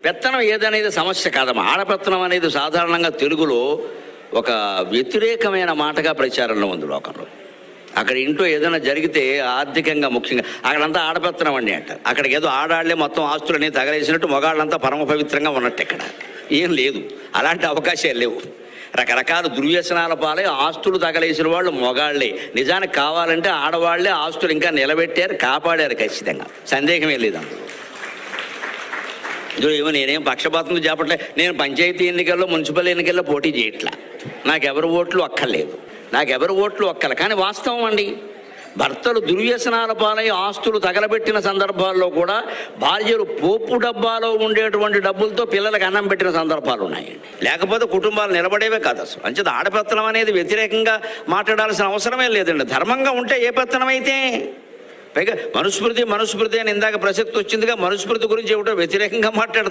పెత్తనం ఏదనేది సమస్య కాదమ్మా. ఆడపెత్తనం అనేది సాధారణంగా తెలుగులో ఒక వ్యతిరేకమైన మాటగా ప్రచారంలో ఉంది లోకంలో. అక్కడ ఇంట్లో ఏదైనా జరిగితే ఆర్థికంగా ముఖ్యంగా అక్కడంతా ఆడపెత్తనం అండి అంటారు. అక్కడికి ఏదో ఆడాళ్లే మొత్తం ఆస్తులని తగలేసినట్టు మొగాళ్ళంతా పరమ పవిత్రంగా ఉన్నట్టు ఇక్కడ ఏం లేదు. అలాంటి అవకాశాలు లేవు. రకరకాల దుర్వ్యసనాల పాలై ఆస్తులు తగలేసిన వాళ్ళు మొగాళ్లే. నిజానికి కావాలంటే ఆడవాళ్లే ఆస్తులు ఇంకా నిలబెట్టారు, కాపాడారు. ఖచ్చితంగా సందేహమే లేదు. ఏమో నేనేం పక్షపాతంతో చెప్పట్లే. నేను పంచాయతీ ఎన్నికల్లో మున్సిపల్ ఎన్నికల్లో పోటీ చేయట్లా. నాకెవరు ఓట్లు అక్కర్లేదు, నాకెవరు ఓట్లు అక్కర్లే. కానీ వాస్తవం అండి, భర్తలు దుర్వ్యసనాల పాలై ఆస్తులు తగలబెట్టిన సందర్భాల్లో కూడా భార్యలు పోపు డబ్బాలో ఉండేటువంటి డబ్బులతో పిల్లలకు అన్నం పెట్టిన సందర్భాలు ఉన్నాయండి. లేకపోతే కుటుంబాలు నిలబడేవే కాదు. అసలు అంచేత ఆడపెత్తనం అనేది వ్యతిరేకంగా మాట్లాడాల్సిన అవసరమే లేదండి. ధర్మంగా ఉంటే ఏ పెత్తనం అయితే. పైగా మనుస్మృతి అని ఇందాక ప్రసక్తి వచ్చిందిగా, మనుస్మృతి గురించి ఏమిటో వ్యతిరేకంగా మాట్లాడతారు.